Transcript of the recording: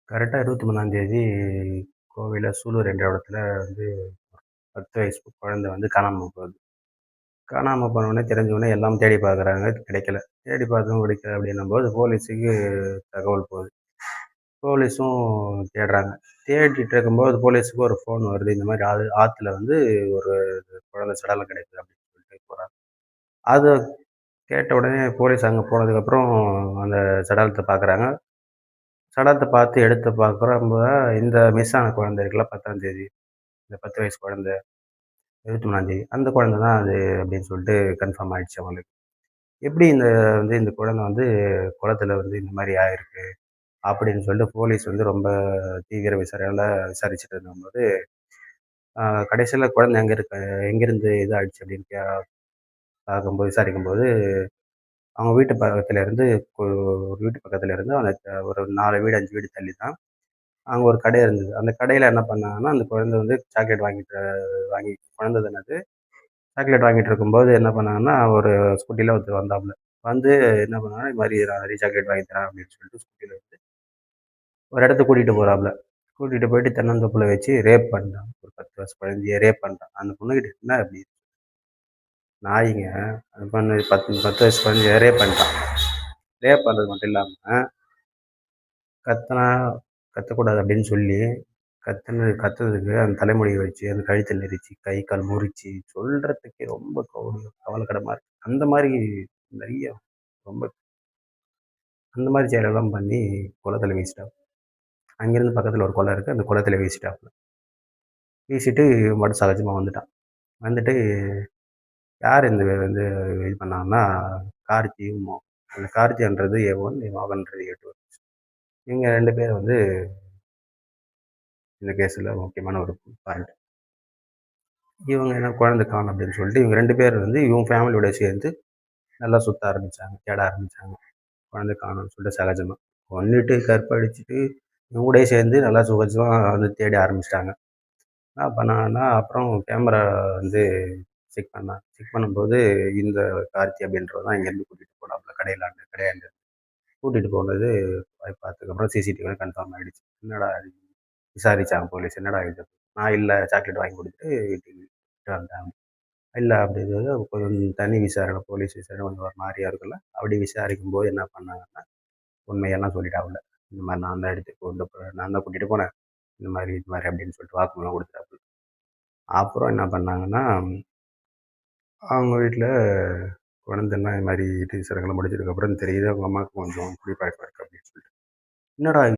கரெக்ட்டா 23ஆந்தேதி கோவையில சூலூர் என்ற இடத்துல வந்து 10 வயசு குழந்தை வந்து காணாம போகுது. காணாம போனவுனே தெரிஞ்சவுனே எல்லாம் தேடி பார்க்குறாங்க, கிடைக்கல. தேடி பார்த்தும் கிடைக்கல அப்படின்னும்போது போலீஸுக்கு தகவல் போகுது. போலீஸும் தேடுறாங்க. தேடிட்டு இருக்கும்போது போலீஸுக்கு ஒரு ஃபோன் வருது. இந்த மாரி ஆத்துல வந்து ஒரு குழந்தை சடலம் கிடைக்குது அப்படின்னு சொல்லிட்டு போறாங்க. அத கேட்ட உடனே போலீஸ் அங்க போனதுக்கப்புறம் அந்த சடலத்த பார்க்குறாங்க. சடலத்த பார்த்து எடுத்து பார்க்குறப்ப இந்த மிஸ் ஆன குழந்தை இருக்குல்ல 10ஆந்தேதி, இந்த 10 வயசு குழந்தை 23ஆந்தேதி அந்த குழந்தை தான் அது அப்படின்னு சொல்லிட்டு கன்ஃபார்ம் ஆயிடுச்சு அவங்களுக்கு. எப்படி இந்த குழந்தை வந்து குளத்துல வந்து இந்த மாரி ஆயிருக்கு அப்படின்னு சொல்லிட்டு போலீஸ் வந்து ரொம்ப தீவிர விசாரணையில விசாரிச்சுட்டு இருக்கும்போது, கடைசியில குழந்தை எங்கேருந்து இதாயிடுச்சு அப்படின்னு பார்க்கும்போது விசாரிக்கும்போது, அவங்க வீட்டு பக்கத்துல இருந்து ஒரு வீட்டு பக்கத்துல இருந்து அந்த ஒரு 4 வீடு 5 வீடு தள்ளி தான் அங்க ஒரு கடை இருந்தது. அந்த கடையில என்ன பண்ணாங்கன்னா, அந்த குழந்தை வந்து சாக்லேட் வாங்கி குழந்தை தான அது. சாக்லேட் வாங்கிட்டு இருக்கும்போது என்ன பண்ணாங்கன்னா, ஒரு ஸ்கூட்டில ஒருத்தர் வந்தாப்புல. வந்து என்ன பண்ணாங்கன்னா, "இது மாரி நான் நெறைய சாக்லேட் வாங்கி தரேன்" அப்படின்னு சொல்லிட்டு ஸ்கூட்டில வந்து ஒரு இடத்துக்கு கூட்டிட்டு போறாப்புல. கூட்டிட்டு போயிட்டு தென்னந்தோப்புல வச்சு ரேப் பண்ணிட்டான். ஒரு 10 வயசு குழந்தைய ரேப் பண்ணிட்டான். அந்த பொண்ணுகிட்ட என்ன அப்படி நாய்ங்க அந்த பொண்ணு 10 வயசு குழந்தைய ரேப் பண்ணிட்டான். ரேப் பண்ணது மட்டும் இல்லாம, கத்துனா கத்தக்கூடாது அப்படின்னு சொல்லி, கத்துனதுக்கு அந்த தலைமுடிய வச்சு, அந்த கழுத்த நெரிச்சு, கை, கால் முறிச்சு, சொல்றதுக்கே ரொம்ப கவலைக்கிடமா இருக்கு. அந்த மாரி நெறைய ரொம்ப அந்த மாரி செயலெல்லாம் பண்ணி குளத்தில வீசிட்டாப்புல. அங்கேருந்து பக்கத்தில ஒரு குளம் இருக்கு. அந்த குளத்தில வீசிட்டாப்புல. வீசிட்டு இவன் பாட்டுக்கு சகஜமா வந்துட்டான். வந்துட்டு யார் இந்த வந்து இது பண்ணாங்கன்னா, கார்த்தியும் அந்த கார்த்தின்றது A1, மோகன்றது A2. இவங்க 2 பேர் வந்து இந்த கேஸ்ல முக்கியமான ஒரு பாயிண்ட். இவங்க என்ன குழந்தை காணோம் அப்படின்னு சொல்லிட்டு, இவங்க 2 பேர் வந்து இவங்க ஃபேமிலியோட சேர்ந்து நல்லா சுத்த ஆரம்பிச்சாங்க. தேட ஆரம்பிச்சாங்க. குழந்தை காணோம்னு சொல்லிட்டு சகஜமா. கொன்னுட்டு, கற்பழிச்சுட்டு, இவங்க கூடயே சேர்ந்து நல்லா சுகஜமா வந்து தேட ஆரம்பிச்சுட்டாங்க. என்ன பண்ணாங்கன்னா, அப்புறம் கேமரா வந்து செக் பண்ணாங்க. செக் பண்ணும்போது இந்த கார்த்தி அப்படின்றவன் தான் இங்கேருந்து கூட்டிட்டு போனாப்புல கடையாண்ட. கூட்டிட்டு போனது பார்த்ததுக்கப்புறம் சிசிடிவில கன்ஃபார்ம் ஆயிடுச்சு. என்னடா இது? விசாரிச்சாங்க போலீஸ். என்னடா இது? நான் இல்ல சாக்லேட் வாங்கி குடுத்துட்டு வீட்டுக்கு விட்டுட்டு வந்தேன். இல்ல அப்படிங்கிறது கொஞ்சம் தனி விசாரணை, போலீஸ் விசாரணை கொஞ்சம் ஒரு மாரியா இருக்குல்ல. அப்படி விசாரிக்கும்போது என்ன பண்ணாங்கன்னா, உண்மையெல்லாம் சொல்லிட்டாப்புல. இந்த மாரி நான் தான் எடுத்து கொண்டு நான் தான் கூட்டிட்டு போனேன். இது மாரி அப்படின்னு சொல்லிட்டு வாக்குமூலம் குடுத்துட்டாப்புல. அப்புறம் என்ன பண்ணாங்கன்னா, அவங்க வீட்ல குழந்தைலாம் இது மாரி இது சிறகுலாம் முடிச்சதுக்கப்புறம் தெரியுது அவங்க அம்மாவுக்கு கொஞ்சம் குடிப்பழக்கம் இருக்கு அப்படின்னு சொல்லிட்டு. என்னடா